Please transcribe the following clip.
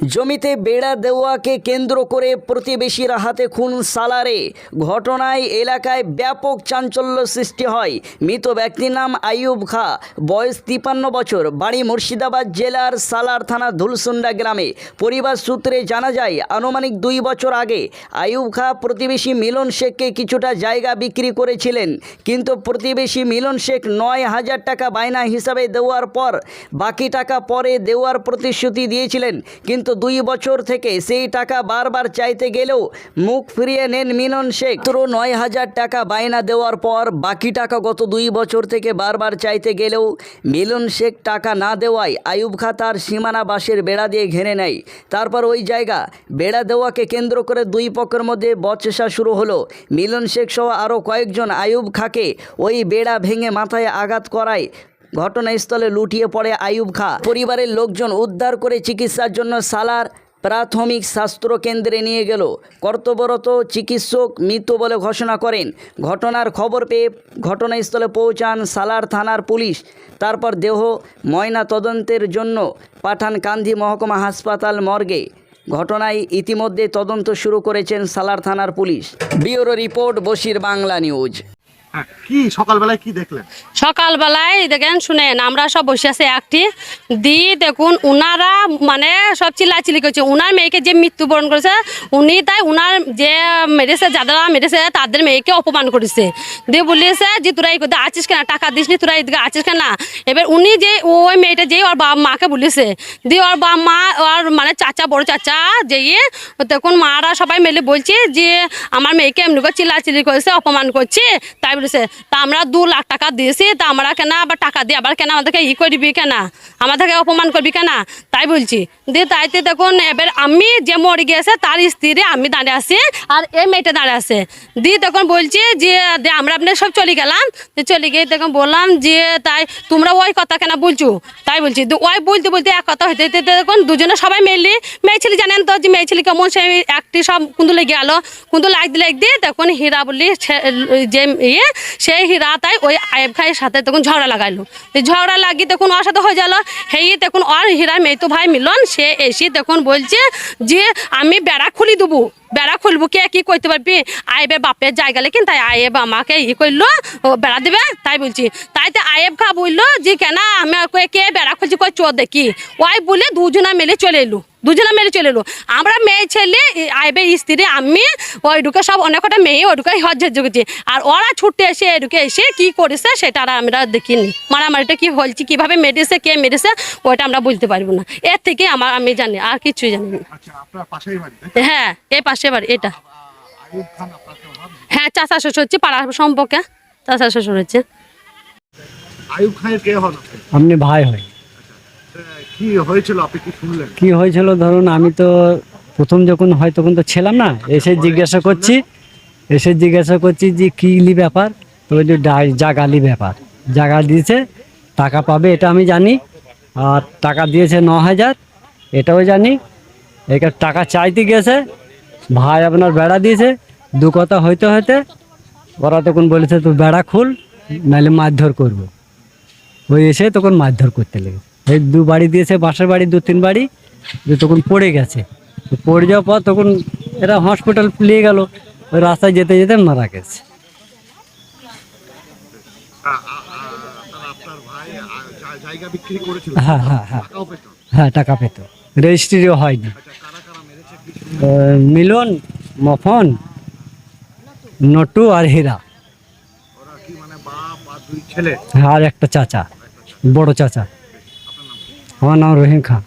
জমিতে বেড়া দেওয়াকে কেন্দ্র করে প্রতিবেশীর হাতে খুন সালারে ঘটনায় এলাকায় ব্যাপক চাঞ্চল্য সৃষ্টি হয়। মৃত ব্যক্তির নাম আইয়ুব খা, বয়স 53 বছর, বাড়ি মুর্শিদাবাদ জেলার সালার থানা ধুলসুন্ডা গ্রামে। পরিবার সূত্রে জানা যায়, আনুমানিক 2 বছর আগে আইয়ুব খা প্রতিবেশী মিলন শেখকে কিছুটা জায়গা বিক্রি করেছিলেন, কিন্তু প্রতিবেশী মিলন শেখ 9,000 টাকা বায়না হিসাবে দেওয়ার পর বাকি টাকা পরে দেওয়ার প্রতিশ্রুতি দিয়েছিলেন, কিন্তু 2 বছর থেকে সেই টাকা বারবার চাইতে গেলেও মুখ ফিরিয়ে নেন মিলন শেখ। 9,000 টাকা বায়না দেওয়ার পর বাকি টাকা গত 2 বছর থেকে বারবার চাইতে গেলেও মিলন শেখ টাকা না দেওয়ায় আইয়ুব খা তার সীমানা বাঁশের বেড়া দিয়ে ঘিরে নেয়। তারপর ওই জায়গা বেড়া দেওয়াকে কেন্দ্র করে 2 পক্ষের মধ্যে বচসা শুরু হলো। মিলন শেখ সহ আরও কয়েকজন আইয়ুব খাকে ওই বেড়া ভেঙে মাথায় আঘাত করায় ঘটনাস্থলে লুটিয়ে পড়ে আইয়ুব খা। পরিবারের লোকজন উদ্ধার করে চিকিৎসার জন্য সালার প্রাথমিক স্বাস্থ্য কেন্দ্রে নিয়ে গেল। কর্তব্যরত চিকিৎসক মৃত বলে ঘোষণা করেন। ঘটনার খবর পেয়ে ঘটনাস্থলে পৌঁছান সালার থানার পুলিশ। তারপর দেহ ময়না তদন্তের জন্য পাঠান কান্ধি মহকুমা হাসপাতাল মর্গে। ঘটনায় ইতিমধ্যে তদন্ত শুরু করেছেন সালার থানার police. Bureau report, Bashir Bangla news. কি সকালবেলায় কি দেখলেন? সকালবেলায় দেখেন, শুনেন, আমরা সব বসে আছি একটি দেখুন, উনারা মানে সব চিল্লাচিল্লি করছে। উনার মেয়েকে যে মৃত্যুবরণ করেছে উনি, তাই উনার যে মেরেছে, যারা মেরেছে তাদের মেয়েকে অপমান করেছে। দিয়ে বলিয়েছে যে তোরা এই করতে আছিস কেনা, টাকা দিসনি, তোরা এদিকে আছিস কেনা। এবার উনি যে ওই মেয়েটা যে ওর বাবা মাকে বলেছে, দিয়ে ওর বাবা মা, ওর মানে চাচা, বড় চাচা যেয়ে তখন মারা সবাই মিলে বলছে যে আমার মেয়েকে এমনি করে চিল্লাচিল্লি করেছে, অপমান করছে। তাই বলেছে, তা আমরা 2 লাখ টাকা দিয়েছি, তা আমরা কেনা আবার টাকা দিয়ে আবার কেনা আমাদেরকে করবি কেনা, আমাদেরকে অপমান করবি কেনা, তাই বলছি। দিয়ে তাইতে দেখুন, এবার আমি যে মরে গিয়েছে তার স্ত্রী আমি দাঁড়িয়ে আছি আর এই মেয়েটা দাঁড়িয়ে আছে। দিয়ে তখন বলছি যে আমরা আপনার সব চলে গেলাম। চলে গিয়ে তখন বললাম যে তাই তোমরা ওই কথা কেনা বলছো, তাই বলছি। ওই বলতে বলতে এক কথা হইতে হইতে দেখুন দুজনে সবাই মিললি, মেয়ে ছেলে জানেন তো যে মেয়ে ছেলে কেমন, সেই একটি সব কুন্দু লেগে গেল। কুন্দু লাগ দিয়ে তখন হীরা বললি যে সেই হীরা তাই ওই আইয়ুব খায়ের সাথে তখন ঝগড়া লাগাইলো। ঝগড়া লাগি তখন ওর সাথে হয়ে গেল। হেই তখন ওর হীরার মেয়ে তো ভাই মিলন, সে এসে তখন বলছে যে আমি বেড়া খুলি দেবো, বেড়া খুলবো, কে কি করতে পারবি, আইবের বাপের জায়গা লেকিন, তাই আইব আমাকে করলো, ও বেড়া দেবে, তাই বলছি। তাইতে আইয়ুব খা বললো যে কেন আমি কে বেড়া খুলছি, কই চোর দেখি। ওই বলে দুজনা মিলে চলে এলো, আমরা মেয়ে ছেলে আইবের স্ত্রী আমি ওই ঢুকে সব অনেক কটা মেয়ে ওই ঢুকে হজ্জে করছি। আর ওরা ছুটে এসে এডুকে এসে কি করেছে সেটা আমরা দেখিনি। মারামারিটা কি হয়েছে, কিভাবে মেরেছে, কে মেরেছে, ওইটা আমরা বলতে পারবো না। এর থেকে আমি জানি, আর কিছুই জানি না। হ্যাঁ, এই পাশে বাড়ি এটা। হ্যাঁ, চাচা শ্বশুর হচ্ছে, পাড়ার সম্পর্কে চাচা শ্বশুর হচ্ছে। আইয়ুব খানের কে হন? আপনি ভাই হয়। কি হয়েছিল, আপনি কি শুনলেন? কি হয়েছিল ধরুন, আমি তো প্রথম যখন হয় তখন তো ছিলাম না, এসে জিজ্ঞাসা করছি যে কি ব্যাপার। তো ওই যে জাগালি ব্যাপার, জায়গা দিয়েছে, টাকা পাবে এটা আমি জানি, আর টাকা দিয়েছে 9,000 এটাও জানি। এখানে টাকা চাইতে গেছে, ভাই আপনার বেড়া দিয়েছে। 2 কথা হইতে হইতে ওরা তখন বলেছে তুই বেড়া খুল, নাহলে মারধর করবো। ওই এসে তখন মারধর করতে লেগেছে। এই 2 বাড়ি দিয়েছে, বাসার বাড়ি 2-3 বাড়ি, যে তখন পড়ে গেছে। পড়ে যাওয়ার পর তখন এরা হসপিটাল নিয়ে গেল, ওই রাস্তায় যেতে যেতে মারা গেছে। হ্যাঁ, টাকা পেত, রেজিস্ট্রিও হয়নি। মিলন, মফন, নটু আর হীরা, আর একটা চাচা, বড় চাচা। আমার নাম রহিম খান।